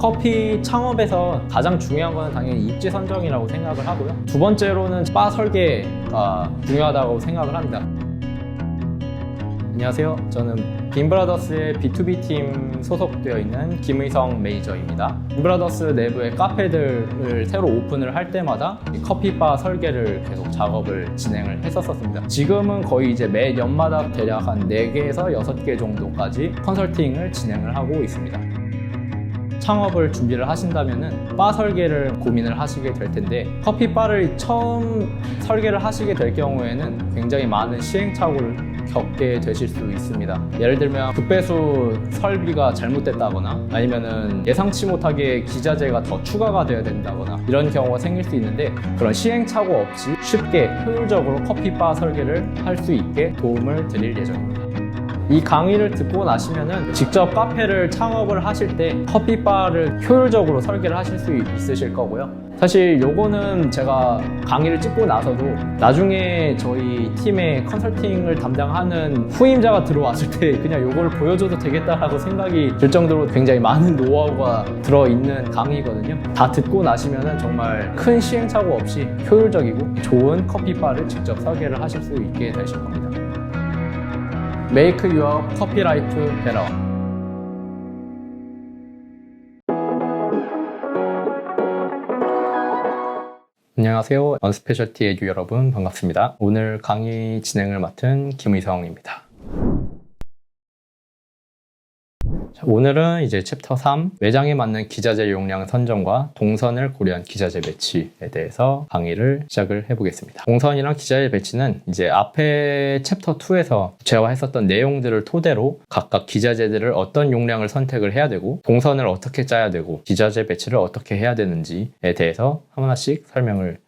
커피 창업에서 가장 중요한 거는 당연히 입지 선정이라고 생각을 하고요. 두 번째로는 바 설계가 중요하다고 생각을 합니다. 안녕하세요. 저는 빈브라더스의 B2B 팀 소속되어 있는 김의성 매니저입니다. 빈브라더스 내부의 카페들을 새로 오픈을 할 때마다 커피바 설계를 계속 작업을 진행을 했었습니다. 지금은 거의 이제 매년마다 대략 한 4개에서 6개 정도까지 컨설팅을 진행을 하고 있습니다. 창업을 준비를 하신다면은 바 설계를 고민을 하시게 될 텐데, 커피바를 처음 설계를 하시게 될 경우에는 굉장히 많은 시행착오를 겪게 되실 수 있습니다. 예를 들면 급배수 설비가 잘못됐다거나 아니면은 예상치 못하게 기자재가 더 추가가 되어야 된다거나 이런 경우가 생길 수 있는데, 그런 시행착오 없이 쉽게 효율적으로 커피바 설계를 할 수 있게 도움을 드릴 예정입니다. 이 강의를 듣고 나시면은 직접 카페를 창업을 하실 때 커피바를 효율적으로 설계를 하실 수 있으실 거고요. 사실 요거는 제가 강의를 찍고 나서도 나중에 저희 팀의 컨설팅을 담당하는 후임자가 들어왔을 때 그냥 요거를 보여줘도 되겠다라고 생각이 들 정도로 굉장히 많은 노하우가 들어있는 강의거든요. 다 듣고 나시면은 정말 큰 시행착오 없이 효율적이고 좋은 커피바를 직접 설계를 하실 수 있게 되실 겁니다. Make your coffee life better. 안녕하세요. 언스페셜티 에듀 여러분, 반갑습니다. 오늘 강의 진행을 맡은 김의성입니다. 오늘은 이제 챕터 3, 매장에 맞는 기자재 용량 선정과 동선을 고려한 기자재 배치에 대해서 강의를 시작을 해보겠습니다. 동선이랑 기자재 배치는 이제 앞에 챕터 2에서 제가 했었던 내용들을 토대로 각각 기자재들을 어떤 용량을 선택을 해야 되고, 동선을 어떻게 짜야 되고, 기자재 배치를 어떻게 해야 되는지에 대해서 하나씩 설명을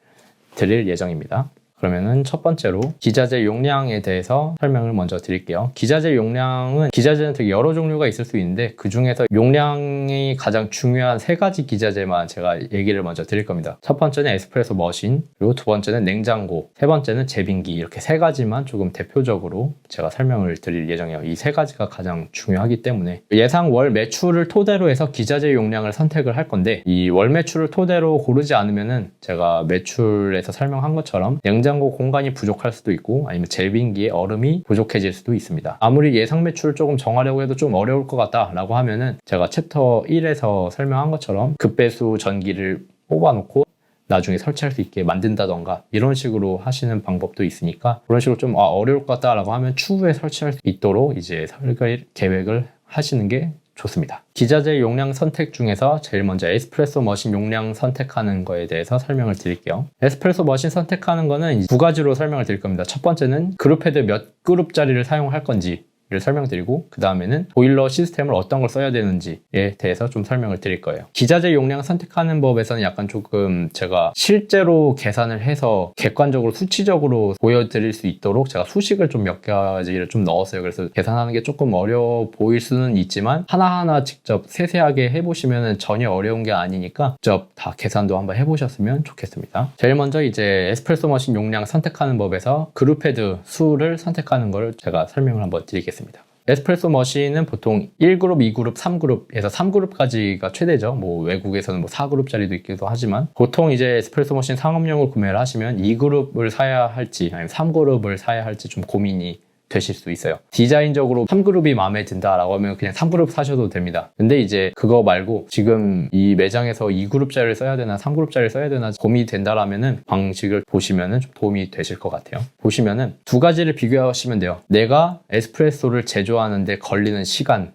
드릴 예정입니다. 그러면은 첫 번째로 기자재 용량에 대해서 설명을 먼저 드릴게요. 기자재는 되게 여러 종류가 있을 수 있는데, 그 중에서 용량이 가장 중요한 3가지 기자재만 제가 얘기를 먼저 드릴 겁니다. 첫 번째는 에스프레소 머신, 그리고 두 번째는 냉장고, 세 번째는 제빙기, 이렇게 3가지만 조금 대표적으로 제가 설명을 드릴 예정이에요. 이 3가지가 가장 중요하기 때문에 예상 월 매출을 토대로 해서 기자재 용량을 선택을 할 건데, 이 월 매출을 토대로 고르지 않으면은 제가 매출에서 설명한 것처럼 냉장고 공간이 부족할 수도 있고, 아니면 제빙기에 얼음이 부족해질 수도 있습니다. 아무리 예상 매출을 조금 정하려고 해도 좀 어려울 것 같다 라고 하면은 제가 챕터 1에서 설명한 것처럼 급배수 전기를 뽑아놓고 나중에 설치할 수 있게 만든다던가 이런 식으로 하시는 방법도 있으니까, 그런 식으로 좀 어려울 것 같다 라고 하면 추후에 설치할 수 있도록 이제 설계 계획을 하시는 게 좋습니다. 기자재 용량 선택 중에서 제일 먼저 에스프레소 머신 용량 선택하는 거에 대해서 설명을 드릴게요. 에스프레소 머신 선택하는 거는 2가지로 설명을 드릴 겁니다. 첫 번째는 그룹헤드 몇 그룹짜리를 사용할 건지 를 설명드리고, 그 다음에는 보일러 시스템을 어떤 걸 써야 되는지에 대해서 좀 설명을 드릴 거예요. 기자재 용량 선택하는 법에서는 약간 조금 제가 실제로 계산을 해서 객관적으로 수치적으로 보여드릴 수 있도록 제가 수식을 좀 몇 가지를 좀 넣었어요. 그래서 계산하는 게 조금 어려워 보일 수는 있지만 하나하나 직접 세세하게 해보시면 전혀 어려운 게 아니니까 직접 다 계산도 한번 해보셨으면 좋겠습니다. 제일 먼저 이제 에스프레소 머신 용량 선택하는 법에서 그룹헤드 수를 선택하는 걸 제가 설명을 한번 드리겠습니다. 에스프레소 머신은 보통 1그룹, 2그룹, 3그룹에서 3그룹까지가 최대죠. 뭐 외국에서는 뭐 4그룹짜리도 있기도 하지만, 보통 이제 에스프레소 머신 상업용을 구매를 하시면 2그룹을 사야 할지 아니면 3그룹을 사야 할지 좀 고민이 되실 수 있어요. 디자인적으로 3그룹이 마음에 든다라고 하면 그냥 3그룹 사셔도 됩니다. 근데 이제 그거 말고 지금 이 매장에서 2그룹짜리를 써야 되나 3그룹짜리를 써야 되나 고민이 된다라면은 방식을 보시면은 좀 도움이 되실 것 같아요. 보시면은 2가지를 비교하시면 돼요. 내가 에스프레소를 제조하는데 걸리는 시간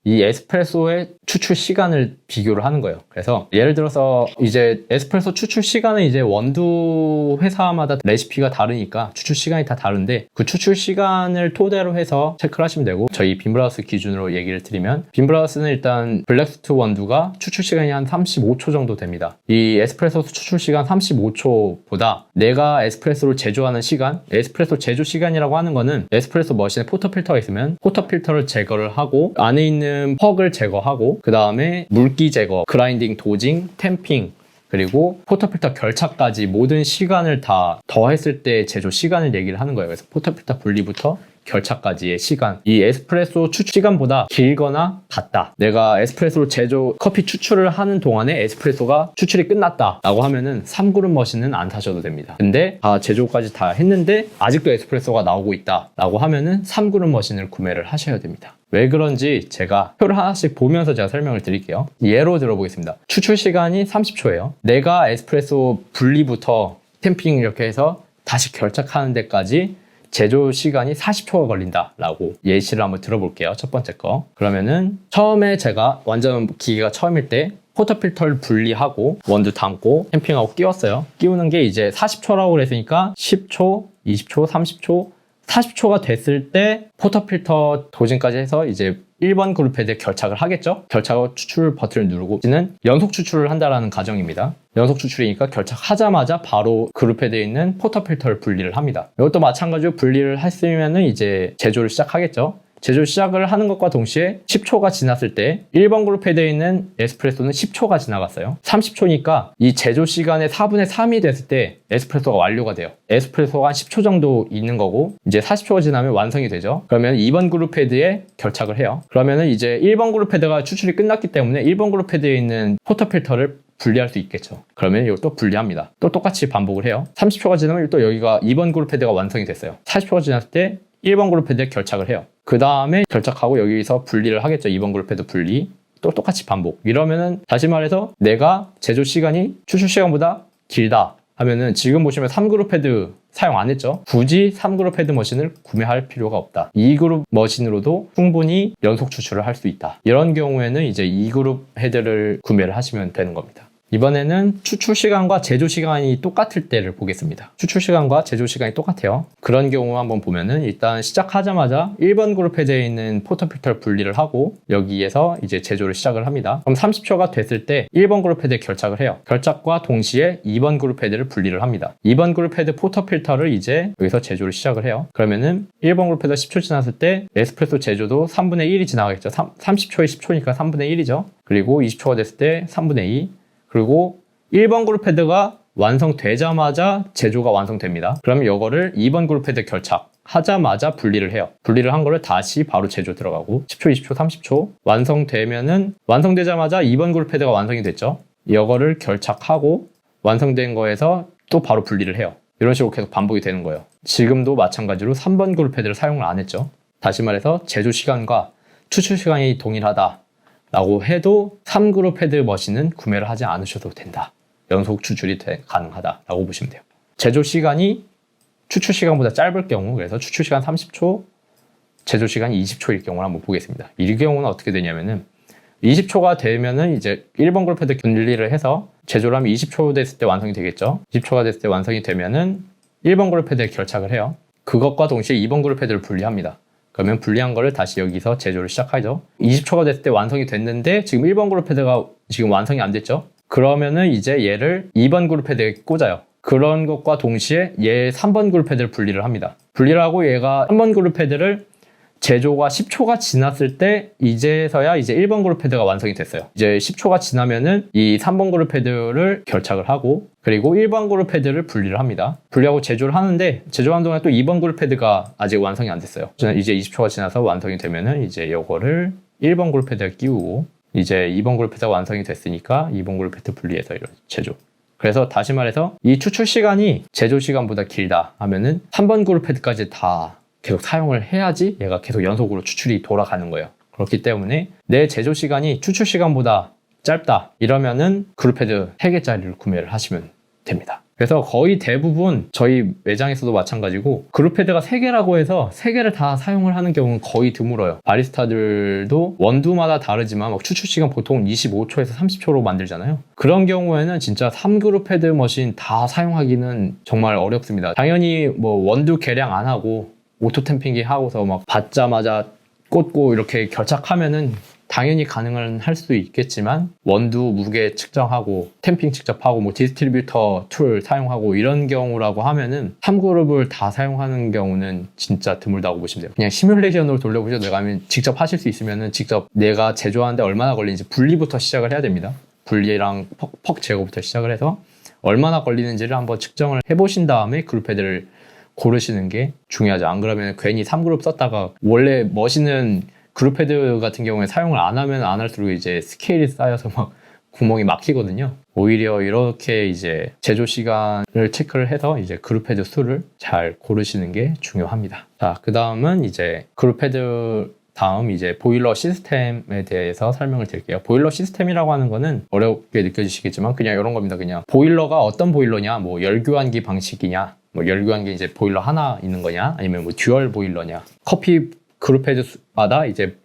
이 에스프레소의 추출 시간을 비교를 하는 거예요. 그래서 예를 들어서 이제 에스프레소 추출 시간은 이제 원두 회사마다 레시피가 다르니까 추출 시간이 다 다른데, 그 추출 시간을 토대로 해서 체크를 하시면 되고, 저희 빈브라우스 기준으로 얘기를 드리면 빈브라우스는 일단 블랙스투 원두가 추출 시간이 한 35초 정도 됩니다. 이 에스프레소 추출 시간 35초보다 내가 에스프레소를 제조하는 시간, 에스프레소 제조 시간이라고 하는 거는 에스프레소 머신에 포터필터가 있으면 포터필터를 제거를 하고 안에 있는 퍽을 제거하고, 그 다음에 물기 제거, 그라인딩, 도징, 탬핑, 그리고 포터필터 결착까지 모든 시간을 다 더했을 때 제조 시간을 얘기를 하는 거예요. 그래서 포터필터 분리부터 결착까지의 시간, 이 에스프레소 추출 시간보다 길거나 같다. 내가 에스프레소 커피 추출을 하는 동안에 에스프레소가 추출이 끝났다 라고 하면은 3그룹 머신은 안 사셔도 됩니다. 근데 제조까지 다 했는데 아직도 에스프레소가 나오고 있다 라고 하면은 3그룹 머신을 구매를 하셔야 됩니다. 왜 그런지 제가 표를 하나씩 보면서 제가 설명을 드릴게요. 예로 들어보겠습니다. 추출 시간이 30초예요. 내가 에스프레소 분리부터 템핑 이렇게 해서 다시 결착하는 데까지 제조 시간이 40초가 걸린다 라고 예시를 한번 들어볼게요. 첫 번째 거. 그러면은 처음에 제가 완전 기계가 처음일 때 포터필터를 분리하고 원두 담고 캠핑하고 끼웠어요. 끼우는 게 이제 40초라고 그랬으니까 10초, 20초, 30초, 40초가 됐을 때 포터필터 도진까지 해서 이제 1번 그룹 헤드에 결착을 하겠죠. 결착하고 추출 버튼을 누르고 이제는 연속 추출을 한다라는 가정입니다. 연속 추출이니까 결착하자마자 바로 그룹 헤드에 있는 포터필터를 분리를 합니다. 이것도 마찬가지로 분리를 했으면 이제 제조를 시작하겠죠. 제조 시작을 하는 것과 동시에 10초가 지났을 때 1번 그룹 헤드에 있는 에스프레소는 10초가 지나갔어요. 30초니까 이 제조 시간의 4분의 3이 됐을 때 에스프레소가 완료가 돼요. 에스프레소가 한 10초 정도 있는 거고 이제 40초가 지나면 완성이 되죠. 그러면 2번 그룹 헤드에 결착을 해요. 그러면은 이제 1번 그룹 헤드가 추출이 끝났기 때문에 1번 그룹 헤드에 있는 포터필터를 분리할 수 있겠죠. 그러면 이걸 또 분리합니다. 또 똑같이 반복을 해요. 30초가 지나면 또 여기가 2번 그룹 헤드가 완성이 됐어요. 40초가 지났을 때 1번 그룹 헤드에 결착을 해요. 그 다음에 결착하고 여기서 분리를 하겠죠. 2번 그룹 헤드 분리. 또 똑같이 반복. 이러면은 다시 말해서 내가 제조 시간이 추출 시간보다 길다 하면은 지금 보시면 3그룹 헤드 사용 안 했죠. 굳이 3그룹 헤드 머신을 구매할 필요가 없다. 2그룹 머신으로도 충분히 연속 추출을 할 수 있다. 이런 경우에는 이제 2그룹 헤드를 구매를 하시면 되는 겁니다. 이번에는 추출 시간과 제조 시간이 똑같을 때를 보겠습니다. 추출 시간과 제조 시간이 똑같아요. 그런 경우 한번 보면은 일단 시작하자마자 1번 그룹 헤드에 있는 포터필터를 분리를 하고 여기에서 이제 제조를 시작을 합니다. 그럼 30초가 됐을 때 1번 그룹 헤드에 결착을 해요. 결착과 동시에 2번 그룹 헤드를 분리를 합니다. 2번 그룹 헤드 포터필터를 이제 여기서 제조를 시작을 해요. 그러면은 1번 그룹 헤드 10초 지났을 때 에스프레소 제조도 3분의 1이 지나가겠죠. 30초에 10초니까 3분의 1이죠. 그리고 20초가 됐을 때 3분의 2. 그리고 1번 그룹 헤드가 완성되자마자 제조가 완성됩니다. 그러면 이거를 2번 그룹 헤드 결착하자마자 분리를 해요. 분리를 한 거를 다시 바로 제조 들어가고 10초, 20초, 30초 완성되면은 완성되자마자 2번 그룹 헤드가 완성이 됐죠. 이거를 결착하고 완성된 거에서 또 바로 분리를 해요. 이런 식으로 계속 반복이 되는 거예요. 지금도 마찬가지로 3번 그룹 헤드를 사용을 안 했죠. 다시 말해서 제조 시간과 추출 시간이 동일하다 라고 해도 3그룹 헤드 머신은 구매를 하지 않으셔도 된다. 연속 추출이 가능하다 라고 보시면 돼요. 제조 시간이 추출 시간보다 짧을 경우, 그래서 추출 시간 30초, 제조 시간이 20초일 경우를 한번 보겠습니다. 이 경우는 어떻게 되냐면은 20초가 되면은 이제 1번 그룹 헤드 분리를 해서 제조를 하면 20초 됐을 때 완성이 되겠죠. 20초가 됐을 때 완성이 되면은 1번 그룹 헤드에 결착을 해요. 그것과 동시에 2번 그룹 헤드를 분리합니다. 그러면 분리한 거를 다시 여기서 제조를 시작하죠. 20초가 됐을 때 완성이 됐는데 지금 1번 그룹 헤드가 지금 완성이 안 됐죠. 그러면은 이제 얘를 2번 그룹 헤드에 꽂아요. 그런 것과 동시에 얘 3번 그룹 헤드를 분리를 합니다. 분리를 하고 얘가 3번 그룹 헤드를 제조가 10초가 지났을 때 이제서야 이제 1번 그룹 헤드가 완성이 됐어요. 이제 10초가 지나면은 이 3번 그룹 헤드를 결착을 하고 그리고 1번 그룹 헤드를 분리를 합니다. 분리하고 제조를 하는데 제조하는 동안에 또 2번 그룹 헤드가 아직 완성이 안 됐어요. 이제 20초가 지나서 완성이 되면은 이제 이거를 1번 그룹 헤드에 끼우고 이제 2번 그룹 헤드가 완성이 됐으니까 2번 그룹 헤드 분리해서 이런 제조. 그래서 다시 말해서 이 추출 시간이 제조 시간보다 길다 하면은 3번 그룹 헤드까지 다 계속 사용을 해야지 얘가 계속 연속으로 추출이 돌아가는 거예요. 그렇기 때문에 내 제조 시간이 추출 시간보다 짧다 이러면은 그룹 헤드 3개짜리를 구매를 하시면 됩니다. 그래서 거의 대부분 저희 매장에서도 마찬가지고 그룹 헤드가 3개라고 해서 3개를 다 사용을 하는 경우는 거의 드물어요. 바리스타들도 원두마다 다르지만 막 추출 시간 보통 25초에서 30초로 만들잖아요. 그런 경우에는 진짜 3그룹 헤드 머신 다 사용하기는 정말 어렵습니다. 당연히 뭐 원두 계량 안 하고 오토 템핑기 하고서 막 받자마자 꽂고 이렇게 결착하면은 당연히 가능은 할 수 있겠지만 원두 무게 측정하고 템핑 직접 하고 뭐 디스트리뷰터 툴 사용하고 이런 경우라고 하면은 3그룹을 다 사용하는 경우는 진짜 드물다고 보시면 돼요. 그냥 시뮬레이션으로 돌려보셔도 내가 하면 직접 하실 수 있으면은 직접 내가 제조하는데 얼마나 걸리는지 분리부터 시작을 해야 됩니다. 분리랑 퍽 제거부터 시작을 해서 얼마나 걸리는지를 한번 측정을 해보신 다음에 그룹 헤드를 고르시는 게 중요하죠. 안 그러면 괜히 3그룹 썼다가 원래 머신은 그룹 헤드 같은 경우에 사용을 안 하면 안 할수록 이제 스케일이 쌓여서 막 구멍이 막히거든요. 오히려 이렇게 이제 제조 시간을 체크를 해서 이제 그룹 헤드 수를 잘 고르시는 게 중요합니다. 자, 그 다음은 이제 그룹 헤드 다음 이제 보일러 시스템에 대해서 설명을 드릴게요. 보일러 시스템이라고 하는 거는 어렵게 느껴지시겠지만 그냥 이런 겁니다. 그냥 보일러가 어떤 보일러냐, 뭐 열교환기 방식이냐, 뭐 열교환기 이제 보일러 하나 있는 거냐, 아니면 뭐 듀얼 보일러냐, 커피 그룹 헤드마다 이제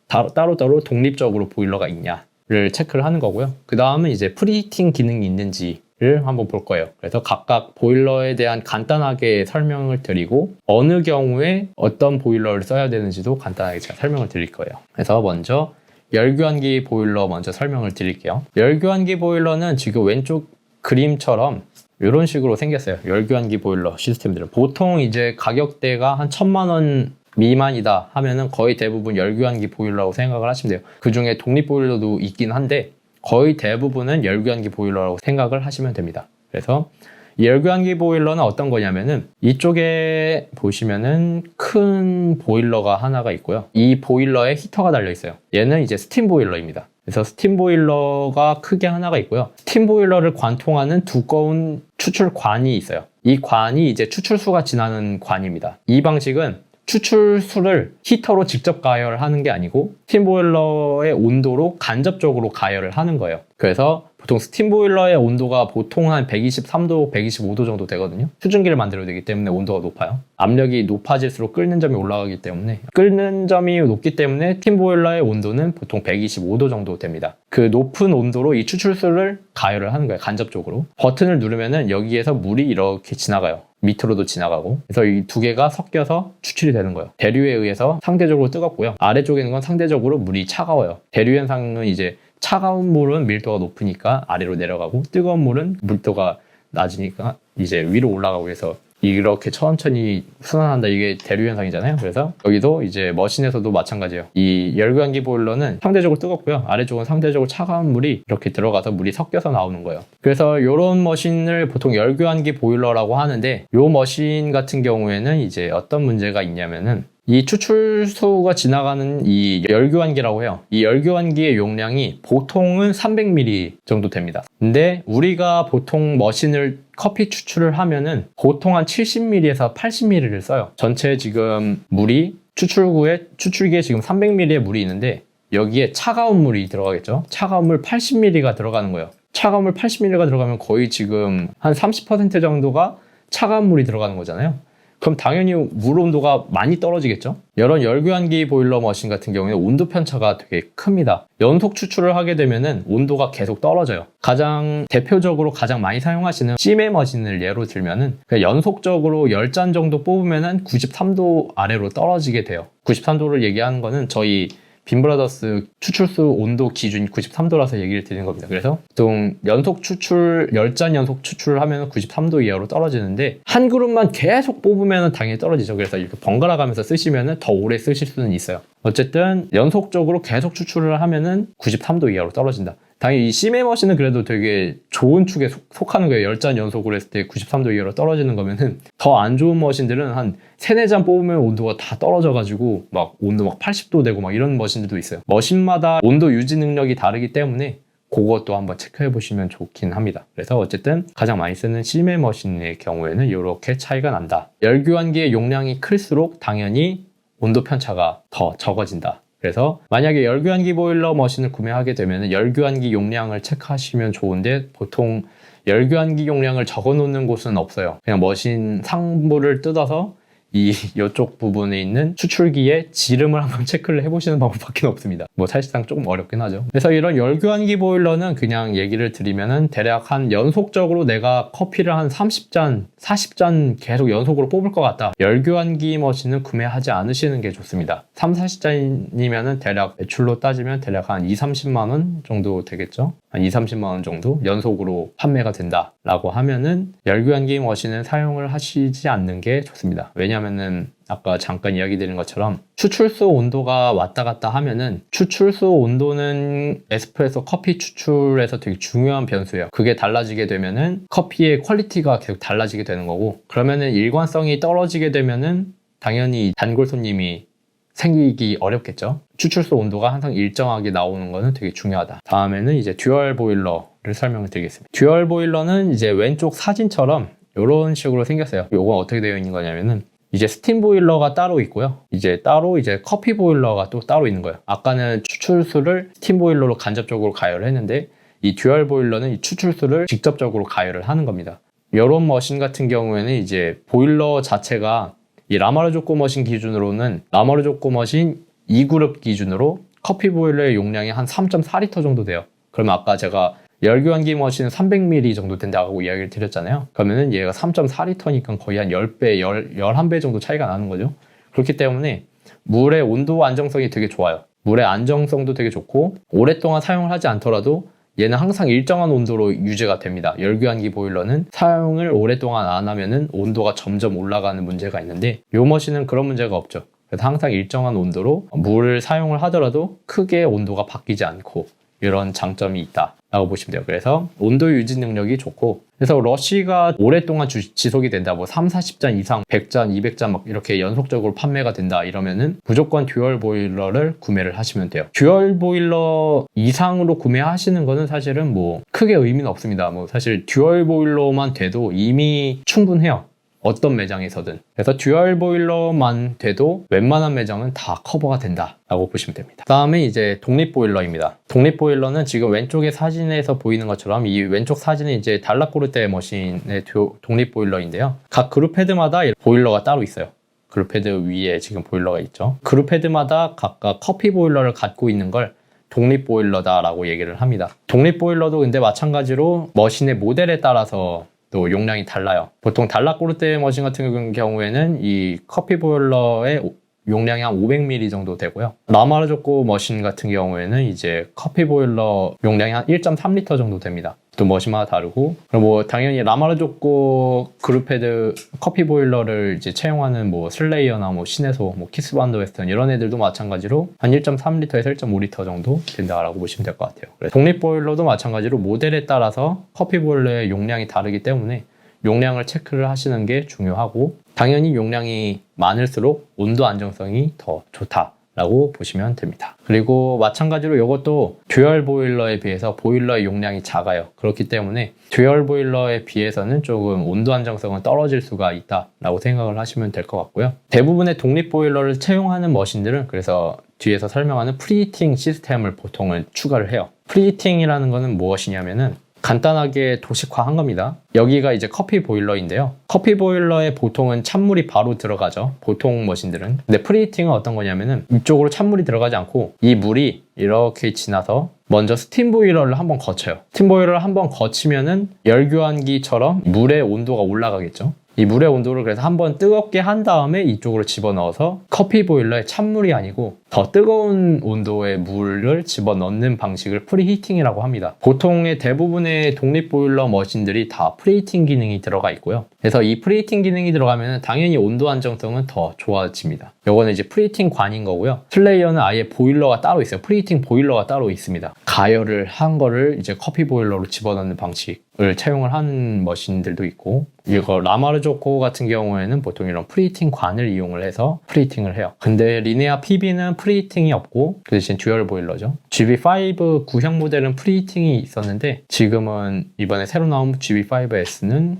따로따로 독립적으로 보일러가 있냐를 체크를 하는 거고요. 그 다음은 이제 프리히팅 기능이 있는지를 한번 볼 거예요. 그래서 각각 보일러에 대한 간단하게 설명을 드리고 어느 경우에 어떤 보일러를 써야 되는지도 간단하게 제가 설명을 드릴 거예요. 그래서 먼저 열교환기 보일러 먼저 설명을 드릴게요. 열교환기 보일러는 지금 왼쪽 그림처럼 이런 식으로 생겼어요. 열교환기 보일러 시스템들은 보통 이제 가격대가 한 1,000만 원 미만이다 하면은 거의 대부분 열교환기 보일러라고 생각을 하시면 돼요. 그 중에 독립 보일러도 있긴 한데 거의 대부분은 열교환기 보일러라고 생각을 하시면 됩니다. 그래서 이 열교환기 보일러는 어떤 거냐면은 이쪽에 보시면은 큰 보일러가 하나가 있고요. 이 보일러에 히터가 달려 있어요. 얘는 이제 스팀 보일러입니다. 그래서 스팀 보일러가 크게 하나가 있고요. 스팀 보일러를 관통하는 두꺼운 추출관이 있어요. 이 관이 이제 추출수가 지나는 관입니다. 이 방식은 추출수를 히터로 직접 가열하는 게 아니고 스팀 보일러의 온도로 간접적으로 가열을 하는 거예요. 그래서 보통 스팀 보일러의 온도가 보통 한 123도, 125도 정도 되거든요. 수증기를 만들어야 되기 때문에 온도가 높아요. 압력이 높아질수록 끓는 점이 올라가기 때문에 끓는 점이 높기 때문에 스팀 보일러의 온도는 보통 125도 정도 됩니다. 그 높은 온도로 이 추출수를 가열을 하는 거예요. 간접적으로. 버튼을 누르면은 여기에서 물이 이렇게 지나가요. 밑으로도 지나가고. 그래서 이 두 개가 섞여서 추출이 되는 거예요. 대류에 의해서 상대적으로 뜨겁고요. 아래쪽에 있는 건 상대적으로 물이 차가워요. 대류 현상은 이제 차가운 물은 밀도가 높으니까 아래로 내려가고 뜨거운 물은 밀도가 낮으니까 이제 위로 올라가고 해서 이렇게 천천히 순환한다. 이게 대류 현상이잖아요. 그래서 여기도 이제 머신에서도 마찬가지예요. 이 열교환기 보일러는 상대적으로 뜨겁고요. 아래쪽은 상대적으로 차가운 물이 이렇게 들어가서 물이 섞여서 나오는 거예요. 그래서 이런 머신을 보통 열교환기 보일러라고 하는데 이 머신 같은 경우에는 이제 어떤 문제가 있냐면은 이 추출수가 지나가는 이 열교환기라고 해요. 이 열교환기의 용량이 보통은 300ml 정도 됩니다. 근데 우리가 보통 머신을 커피 추출을 하면은 보통 한 70ml에서 80ml를 써요. 전체 지금 물이 추출기에 지금 300ml의 물이 있는데 여기에 차가운 물이 들어가겠죠. 차가운 물 80ml가 들어가는 거예요. 차가운 물 80ml가 들어가면 거의 지금 한 30% 정도가 차가운 물이 들어가는 거잖아요. 그럼 당연히 물 온도가 많이 떨어지겠죠? 이런 열교환기 보일러 머신 같은 경우에는 온도 편차가 되게 큽니다. 연속 추출을 하게 되면은 온도가 계속 떨어져요. 가장 대표적으로 가장 많이 사용하시는 CMA 머신을 예로 들면은 연속적으로 10잔 정도 뽑으면은 93도 아래로 떨어지게 돼요. 93도를 얘기하는 거는 저희 빈브라더스 추출수 온도 기준이 93도라서 얘기를 드리는 겁니다. 그래서 보통 연속 추출, 10잔 연속 추출을 하면 93도 이하로 떨어지는데 한 그룹만 계속 뽑으면 당연히 떨어지죠. 그래서 이렇게 번갈아 가면서 쓰시면 더 오래 쓰실 수는 있어요. 어쨌든 연속적으로 계속 추출을 하면 93도 이하로 떨어진다. 당연히 이 CMA 머신은 그래도 되게 좋은 축에 속하는 거예요. 10잔 연속으로 했을 때 93도 이하로 떨어지는 거면은 더 안 좋은 머신들은 한 3, 4잔 뽑으면 온도가 다 떨어져가지고 막 온도 막 80도 되고 막 이런 머신들도 있어요. 머신마다 온도 유지 능력이 다르기 때문에 그것도 한번 체크해 보시면 좋긴 합니다. 그래서 어쨌든 가장 많이 쓰는 CMA 머신의 경우에는 이렇게 차이가 난다. 열교환기의 용량이 클수록 당연히 온도 편차가 더 적어진다. 그래서 만약에 열교환기 보일러 머신을 구매하게 되면 열교환기 용량을 체크하시면 좋은데 보통 열교환기 용량을 적어 놓는 곳은 없어요. 그냥 머신 상부를 뜯어서 이쪽 부분에 있는 추출기의 지름을 한번 체크를 해보시는 방법밖에 없습니다. 뭐 사실상 조금 어렵긴 하죠. 그래서 이런 열교환기 보일러는 그냥 얘기를 드리면은 대략 한 연속적으로 내가 커피를 한 30잔, 40잔 계속 연속으로 뽑을 것 같다. 열교환기 머신은 구매하지 않으시는 게 좋습니다. 3, 40잔이면은 대략 매출로 따지면 대략 한 2, 30만 원 정도 되겠죠. 한 2, 30만 원 정도 연속으로 판매가 된다라고 하면은 열교환기 머신은 사용을 하시지 않는 게 좋습니다. 왜냐하면은 아까 잠깐 이야기 드린 것처럼 추출수 온도가 왔다 갔다 하면은 추출수 온도는 에스프레소 커피 추출에서 되게 중요한 변수예요. 그게 달라지게 되면은 커피의 퀄리티가 계속 달라지게 되는 거고, 그러면은 일관성이 떨어지게 되면은 당연히 단골 손님이 생기기 어렵겠죠. 추출수 온도가 항상 일정하게 나오는 거는 되게 중요하다. 다음에는 이제 듀얼 보일러를 설명을 드리겠습니다. 듀얼 보일러는 이제 왼쪽 사진처럼 이런 식으로 생겼어요. 이건 어떻게 되어 있는 거냐면은 이제 스팀 보일러가 따로 있고요. 이제 따로 이제 커피 보일러가 또 따로 있는 거예요. 아까는 추출수를 스팀 보일러로 간접적으로 가열을 했는데 이 듀얼 보일러는 이 추출수를 직접적으로 가열을 하는 겁니다. 이런 머신 같은 경우에는 이제 보일러 자체가 이 라마르조코 머신 기준으로는 라마르조코 머신 2그룹 기준으로 커피 보일러의 용량이 한 3.4리터 정도 돼요. 그러면 아까 제가 열교환기 머신은 300ml 정도 된다고 이야기를 드렸잖아요. 그러면은 얘가 3.4리터니까 거의 한 10배, 11배 정도 차이가 나는 거죠. 그렇기 때문에 물의 온도 안정성이 되게 좋아요. 물의 안정성도 되게 좋고 오랫동안 사용을 하지 않더라도 얘는 항상 일정한 온도로 유지가 됩니다. 열교환기 보일러는 사용을 오랫동안 안 하면은 온도가 점점 올라가는 문제가 있는데 이 머신은 그런 문제가 없죠. 그래서 항상 일정한 온도로 물을 사용을 하더라도 크게 온도가 바뀌지 않고 이런 장점이 있다라고 보시면 돼요. 그래서 온도 유지 능력이 좋고, 그래서 러쉬가 오랫동안 지속이 된다. 뭐 3, 40잔 이상, 100잔, 200잔 막 이렇게 연속적으로 판매가 된다. 이러면은 무조건 듀얼 보일러를 구매를 하시면 돼요. 듀얼 보일러 이상으로 구매하시는 거는 사실은 뭐 크게 의미는 없습니다. 뭐 사실 듀얼 보일러만 돼도 이미 충분해요. 어떤 매장에서든. 그래서 듀얼 보일러만 돼도 웬만한 매장은 다 커버가 된다라고 보시면 됩니다. 다음에 이제 독립 보일러입니다. 독립 보일러는 지금 왼쪽의 사진에서 보이는 것처럼 이 왼쪽 사진은 이제 달라코르테 머신의 독립 보일러인데요. 각 그룹 헤드마다 보일러가 따로 있어요. 그룹 헤드 위에 지금 보일러가 있죠. 그룹 헤드마다 각각 커피 보일러를 갖고 있는 걸 독립 보일러다라고 얘기를 합니다. 독립 보일러도 근데 마찬가지로 머신의 모델에 따라서 또 용량이 달라요. 보통 달라코르테 머신 같은 경우에는 이 커피 보일러의 용량이 한 500ml 정도 되고요. 라마르조코 머신 같은 경우에는 이제 커피 보일러 용량이 한 1.3리터 정도 됩니다. 또 머신마다 다르고, 그리고 뭐 당연히 라마르조코 그룹헤드 커피 보일러를 이제 채용하는 뭐 슬레이어나 뭐 시네소, 뭐 키스반도 웨스턴 이런 애들도 마찬가지로 한 1.3리터에서 1.5리터 정도 된다라고 보시면 될 것 같아요. 그래서 독립 보일러도 마찬가지로 모델에 따라서 커피 보일러의 용량이 다르기 때문에 용량을 체크를 하시는 게 중요하고, 당연히 용량이 많을수록 온도 안정성이 더 좋다라고 보시면 됩니다. 그리고 마찬가지로 이것도 듀얼 보일러에 비해서 보일러의 용량이 작아요. 그렇기 때문에 듀얼 보일러에 비해서는 조금 온도 안정성은 떨어질 수가 있다라고 생각을 하시면 될 것 같고요. 대부분의 독립 보일러를 채용하는 머신들은 그래서 뒤에서 설명하는 프리히팅 시스템을 보통은 추가를 해요. 프리히팅이라는 거는 무엇이냐면은 간단하게 도식화한 겁니다. 여기가 이제 커피 보일러인데요. 커피 보일러에 보통은 찬물이 바로 들어가죠. 보통 머신들은. 근데 프리히팅은 어떤 거냐면은 이쪽으로 찬물이 들어가지 않고 이 물이 이렇게 지나서 먼저 스팀 보일러를 한번 거쳐요. 스팀 보일러를 한번 거치면은 열교환기처럼 물의 온도가 올라가겠죠. 이 물의 온도를 그래서 한번 뜨겁게 한 다음에 이쪽으로 집어넣어서 커피 보일러에 찬물이 아니고 더 뜨거운 온도의 물을 집어넣는 방식을 프리히팅이라고 합니다. 보통의 대부분의 독립 보일러 머신들이 다 프리히팅 기능이 들어가 있고요. 그래서 이 프리히팅 기능이 들어가면 당연히 온도 안정성은 더 좋아집니다. 요거는 이제 프리히팅 관인 거고요. 슬레이어는 아예 보일러가 따로 있어요. 프리히팅 보일러가 따로 있습니다. 가열을 한 거를 이제 커피 보일러로 집어넣는 방식을 채용을 하는 머신들도 있고, 이거 라마르조코 같은 경우에는 보통 이런 프리히팅 관을 이용을 해서 프리히팅을 해요. 근데 리네아 PB는 프리히팅이 없고 그 대신 듀얼 보일러죠. GB5 구형 모델은 프리히팅이 있었는데 지금은 이번에 새로 나온 GB5S는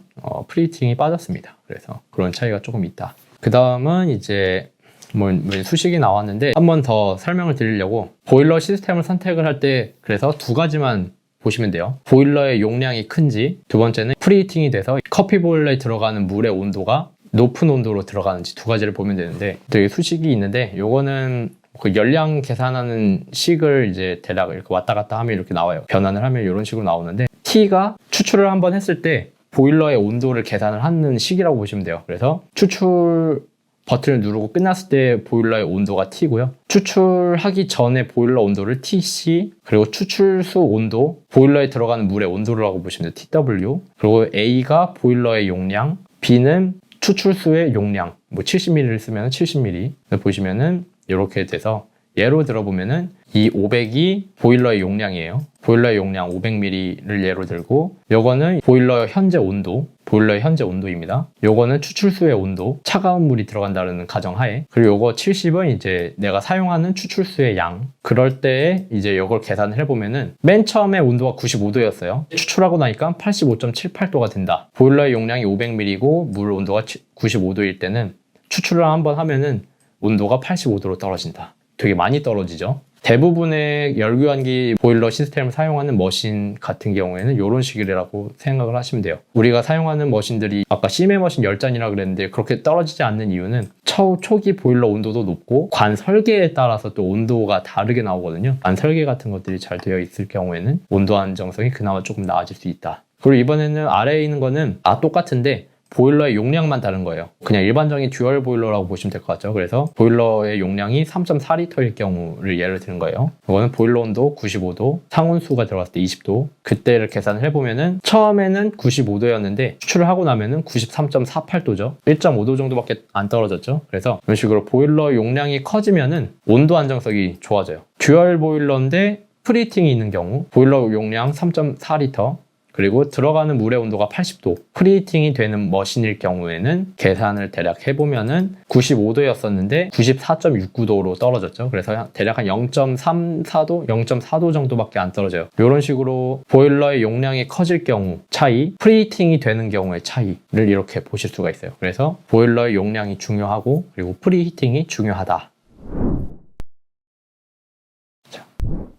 프리히팅이 빠졌습니다. 그래서 그런 차이가 조금 있다. 그 다음은 이제 뭐 수식이 나왔는데 한 번 더 설명을 드리려고 보일러 시스템을 선택을 할 때 그래서 두 가지만 보시면 돼요. 보일러의 용량이 큰지, 두 번째는 프리히팅이 돼서 커피 보일러에 들어가는 물의 온도가 높은 온도로 들어가는지 두 가지를 보면 되는데, 되게 수식이 있는데 요거는 그 열량 계산하는 식을 이제 대략 이렇게 왔다 갔다 하면 이렇게 나와요. 변환을 하면 이런 식으로 나오는데 T가 추출을 한번 했을 때 보일러의 온도를 계산을 하는 식이라고 보시면 돼요. 그래서 추출 버튼을 누르고 끝났을 때 보일러의 온도가 T고요. 추출하기 전에 보일러 온도를 TC, 그리고 추출수 온도, 보일러에 들어가는 물의 온도라고 보시면 돼요. TW. 그리고 A가 보일러의 용량, B는 추출수의 용량, 뭐 70ml를 쓰면 70ml 보시면은 이렇게 돼서 예로 들어보면은 이 500이 보일러의 용량이에요. 보일러의 용량 500ml를 예로 들고 요거는 보일러의 현재 온도, 보일러의 현재 온도입니다. 요거는 추출수의 온도, 차가운 물이 들어간다는 가정하에, 그리고 요거 70은 이제 내가 사용하는 추출수의 양. 그럴 때 이제 요걸 계산을 해보면은 맨 처음에 온도가 95도였어요. 추출하고 나니까 85.78도가 된다. 보일러의 용량이 500ml고 물 온도가 95도일 때는 추출을 한번 하면은 온도가 85도로 떨어진다. 되게 많이 떨어지죠. 대부분의 열교환기 보일러 시스템을 사용하는 머신 같은 경우에는 이런 식이라고 생각을 하시면 돼요. 우리가 사용하는 머신들이 아까 CMA 머신 10잔이라 그랬는데 그렇게 떨어지지 않는 이유는 초기 보일러 온도도 높고 관 설계에 따라서 또 온도가 다르게 나오거든요. 관 설계 같은 것들이 잘 되어 있을 경우에는 온도 안정성이 그나마 조금 나아질 수 있다. 그리고 이번에는 아래에 있는 거는 똑같은데 보일러의 용량만 다른 거예요. 그냥 일반적인 듀얼 보일러라고 보시면 될 것 같죠. 그래서 보일러의 용량이 3.4L일 경우를 예를 드는 거예요. 이거는 보일러 온도 95도, 상온수가 들어갔을 때 20도. 그때를 계산을 해보면은 처음에는 95도였는데 추출을 하고 나면은 93.48도죠. 1.5도 정도밖에 안 떨어졌죠. 그래서 이런 식으로 보일러 용량이 커지면은 온도 안정성이 좋아져요. 듀얼 보일러인데 프리히팅이 있는 경우 보일러 용량 3.4L, 그리고 들어가는 물의 온도가 80도, 프리히팅이 되는 머신일 경우에는 계산을 대략 해보면은 95도였었는데 94.69도로 떨어졌죠. 그래서 대략 한 0.34도, 0.4도 정도밖에 안 떨어져요. 이런 식으로 보일러의 용량이 커질 경우 차이, 프리히팅이 되는 경우의 차이를 이렇게 보실 수가 있어요. 그래서 보일러의 용량이 중요하고 그리고 프리히팅이 중요하다.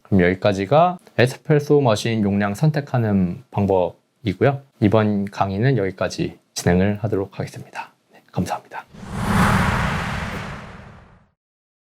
그럼 여기까지가 에스프레소 머신 용량 선택하는 방법이고요. 이번 강의는 여기까지 진행을 하도록 하겠습니다. 네, 감사합니다.